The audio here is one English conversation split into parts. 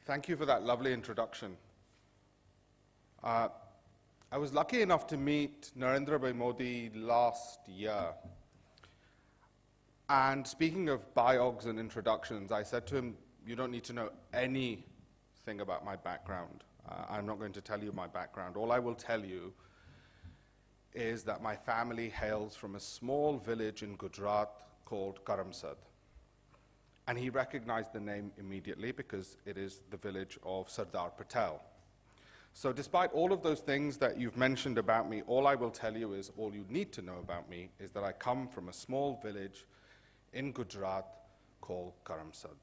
Thank you for that lovely introduction. I was lucky enough to meet Narendra Bhai Modi last year. And speaking of biogs and introductions, I said to him, you don't need to know anything about my background. I'm not going to tell you my background. All I will tell you is that my family hails from a small village in Gujarat called Karamsad. And he recognized the name immediately because it is the village of Sardar Patel. So despite all of those things that you've mentioned about me, all I will tell you is, all you need to know about me is that I come from a small village in Gujarat called Karamsad.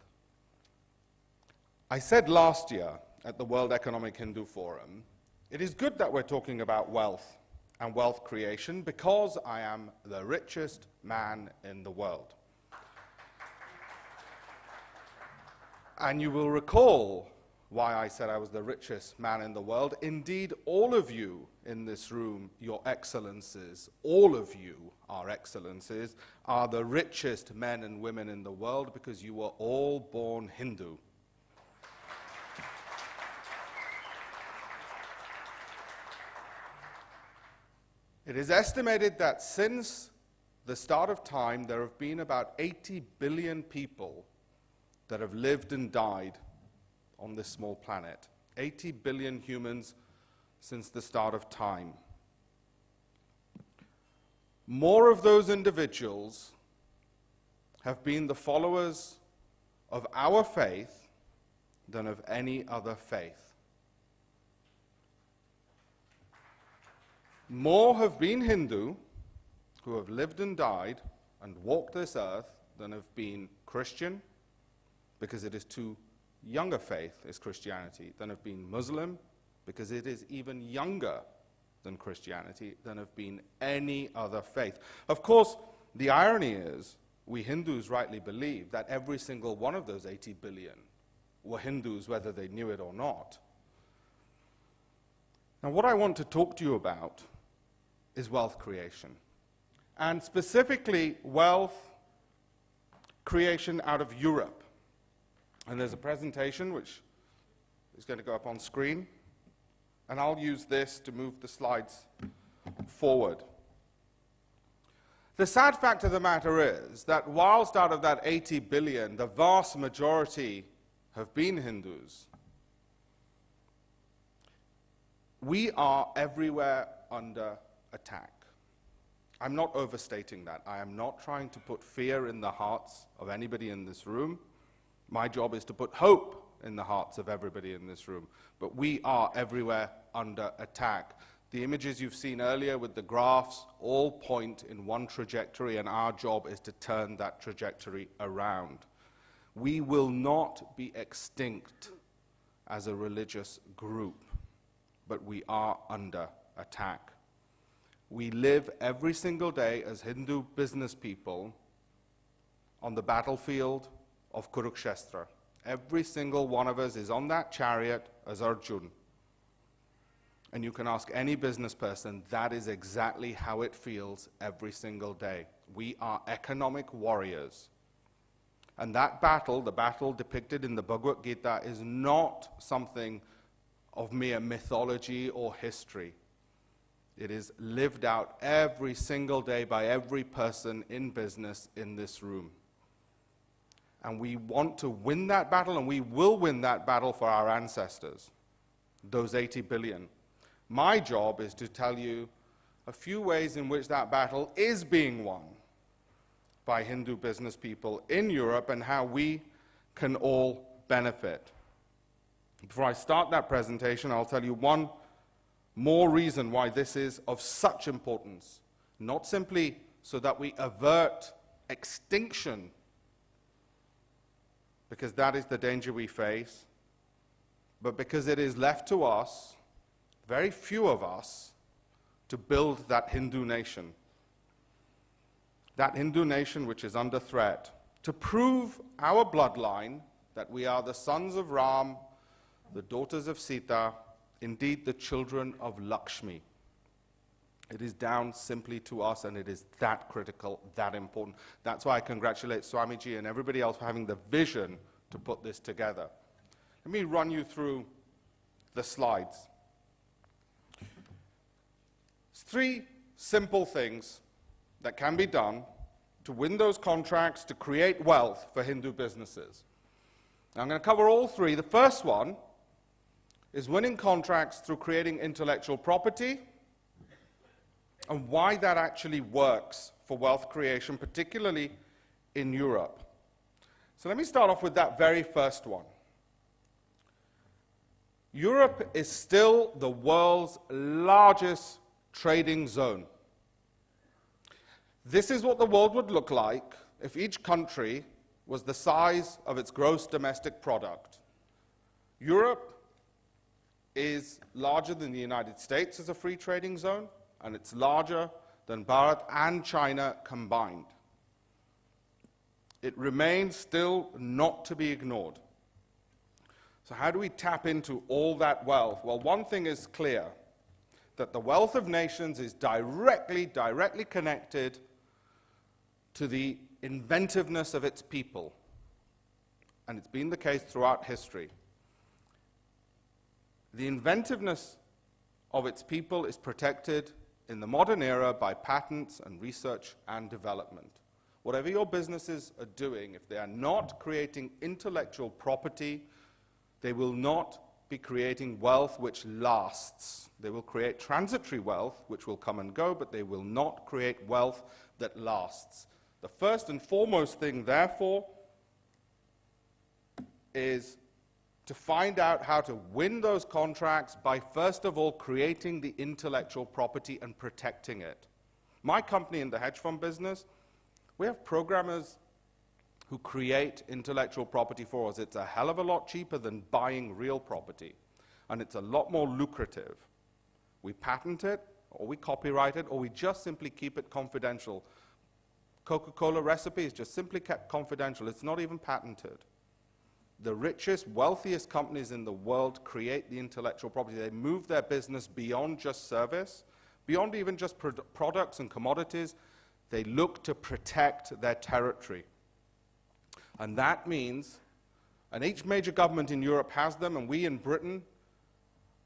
I said last year at the World Economic Hindu Forum, it is good that we're talking about wealth and wealth creation because I am the richest man in the world. And you will recall why I said I was the richest man in the world. Indeed, all of you in this room, your excellencies, all of you, our excellencies, are the richest men and women in the world because you were all born Hindu. It is estimated that since the start of time, there have been about 80 billion people that have lived and died on this small planet. 80 billion humans since the start of time. More of those individuals have been the followers of our faith than of any other faith. More have been Hindu, who have lived and died and walked this earth, than have been Christian, because it is too young a faith is Christianity, than have been Muslim, because it is even younger than Christianity, than have been any other faith. Of course, the irony is, we Hindus rightly believe that every single one of those 80 billion were Hindus, whether they knew it or not. Now, what I want to talk to you about is wealth creation, and specifically wealth creation out of Europe. And there's a presentation which is going to go up on screen, and I'll use this to move the slides forward. The sad fact of the matter is that whilst out of that 80 billion, the vast majority have been Hindus, we are everywhere under attack. I'm not overstating that. I am not trying to put fear in the hearts of anybody in this room. My job is to put hope in the hearts of everybody in this room. But we are everywhere under attack. The images you've seen earlier with the graphs all point in one trajectory, and our job is to turn that trajectory around. We will not be extinct as a religious group, but we are under attack. We live every single day as Hindu business people on the battlefield of Kurukshetra. Every single one of us is on that chariot as Arjun. And you can ask any business person, that is exactly how it feels every single day. We are economic warriors. And that battle, the battle depicted in the Bhagavad Gita, is not something of mere mythology or history. It is lived out every single day by every person in business in this room. And we want to win that battle, and we will win that battle for our ancestors, those 80 billion. My job is to tell you a few ways in which that battle is being won by Hindu business people in Europe and how we can all benefit. Before I start that presentation, I'll tell you one more reason why this is of such importance, not simply so that we avert extinction, because that is the danger we face, but because it is left to us, very few of us, to build that Hindu nation. That Hindu nation which is under threat, to prove our bloodline that we are the sons of Ram, the daughters of Sita, indeed the children of Lakshmi. It is down simply to us, and it is that critical, that important. That's why I congratulate Swamiji and everybody else for having the vision to put this together. Let me run you through the slides. It's 3 simple things that can be done to win those contracts, to create wealth for Hindu businesses. Now, I'm going to cover all 3. The first one is winning contracts through creating intellectual property and why that actually works for wealth creation, particularly in Europe. So let me start off with that very first one. Europe is still the world's largest trading zone. This is what the world would look like if each country was the size of its gross domestic product. Europe is larger than the United States as a free trading zone, and it's larger than Bharat and China combined. It remains still not to be ignored. So how do we tap into all that wealth? Well, one thing is clear, that the wealth of nations is directly connected to the inventiveness of its people. And it's been the case throughout history. The inventiveness of its people is protected in the modern era by patents and research and development. Whatever your businesses are doing, if they are not creating intellectual property, they will not be creating wealth which lasts. They will create transitory wealth, which will come and go, but they will not create wealth that lasts. The first and foremost thing, therefore, is to find out how to win those contracts by, first of all, creating the intellectual property and protecting it. My company in the hedge fund business, we have programmers who create intellectual property for us. It's a hell of a lot cheaper than buying real property, and it's a lot more lucrative. We patent it, or we copyright it, or we just simply keep it confidential. Coca-Cola recipe is just simply kept confidential. It's not even patented. The richest, wealthiest companies in the world create the intellectual property. They move their business beyond just service, beyond even just products and commodities. They look to protect their territory. And that means, and each major government in Europe has them, and we in Britain,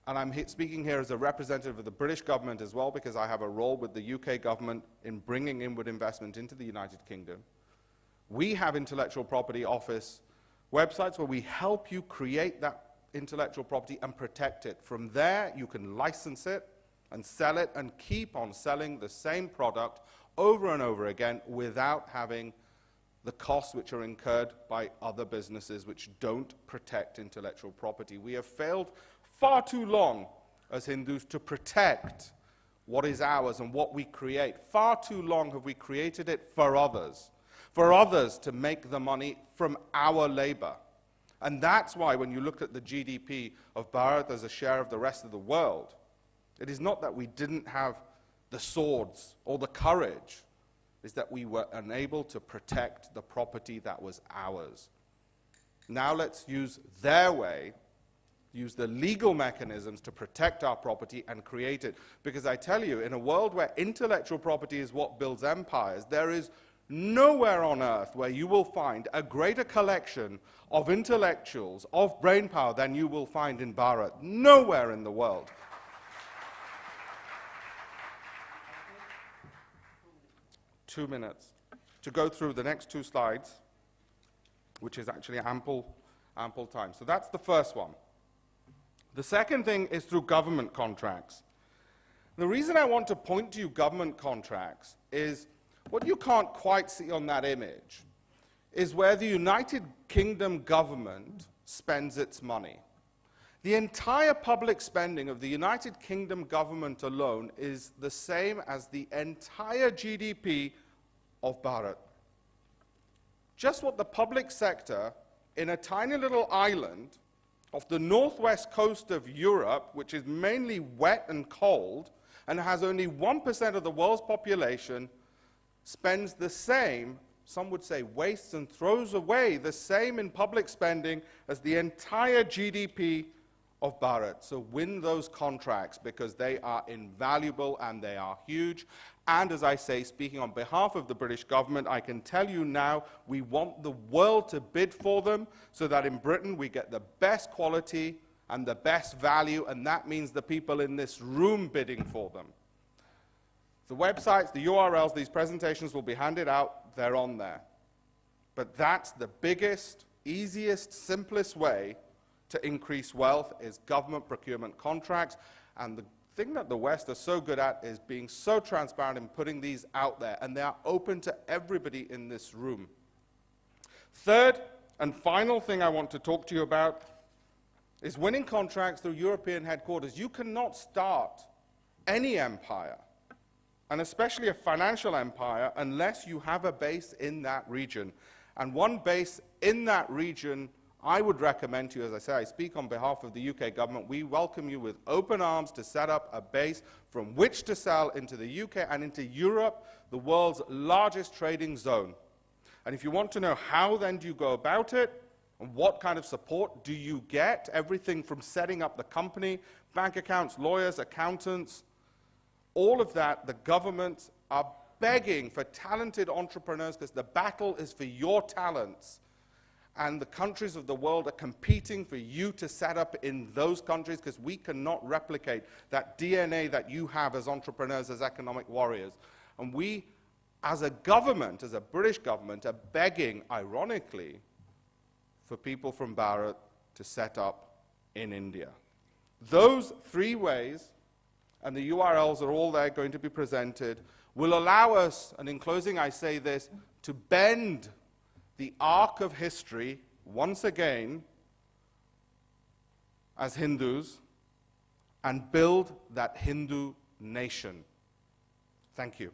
and I'm speaking here as a representative of the British government as well, because I have a role with the UK government in bringing inward investment into the United Kingdom. We have intellectual property office websites where we help you create that intellectual property and protect it. From there, you can license it and sell it and keep on selling the same product over and over again without having the costs which are incurred by other businesses which don't protect intellectual property. We have failed far too long as Hindus to protect what is ours and what we create. Far too long have we created it for others to make the money from our labor. And that's why when you look at the GDP of Bharat as a share of the rest of the world, it is not that we didn't have the swords or the courage, is that we were unable to protect the property that was ours. Now let's use their way, use the legal mechanisms to protect our property and create it. Because I tell you, in a world where intellectual property is what builds empires, there is nowhere on earth where you will find a greater collection of intellectuals, of brainpower, than you will find in Bharat. Nowhere in the world. 2 minutes to go through the next 2 slides, which is actually ample time. So that's the first one. The second thing is through government contracts. The reason I want to point to you government contracts is what you can't quite see on that image is where the United Kingdom government spends its money. The entire public spending of the United Kingdom government alone is the same as the entire GDP of Bharat. Just what the public sector in a tiny little island off the northwest coast of Europe, which is mainly wet and cold and has only 1% of the world's population, spends the same, some would say wastes and throws away the same in public spending as the entire GDP of Bharat. So win those contracts because they are invaluable and they are huge. And as I say, speaking on behalf of the British government, I can tell you now we want the world to bid for them so that in Britain we get the best quality and the best value, and that means the people in this room bidding for them. The websites, the URLs, these presentations will be handed out, they're on there. But that's the biggest, easiest, simplest way to increase wealth is government procurement contracts. And the thing that the West are so good at is being so transparent and putting these out there, and they are open to everybody in this room. Third and final thing I want to talk to you about is winning contracts through European headquarters. You cannot start any empire, and especially a financial empire, unless you have a base in that region. And one base in that region I would recommend to you, as I say, I speak on behalf of the UK government, we welcome you with open arms to set up a base from which to sell into the UK and into Europe, the world's largest trading zone. And if you want to know how then do you go about it, and what kind of support do you get, everything from setting up the company, bank accounts, lawyers, accountants, all of that, the governments are begging for talented entrepreneurs because the battle is for your talents. And the countries of the world are competing for you to set up in those countries because we cannot replicate that DNA that you have as entrepreneurs, as economic warriors. And we, as a government, as a British government, are begging, ironically, for people from Bharat to set up in India. Those three ways, and the URLs are all there going to be presented, will allow us, and in closing I say this, to bend the arc of history once again as Hindus and build that Hindu nation. Thank you.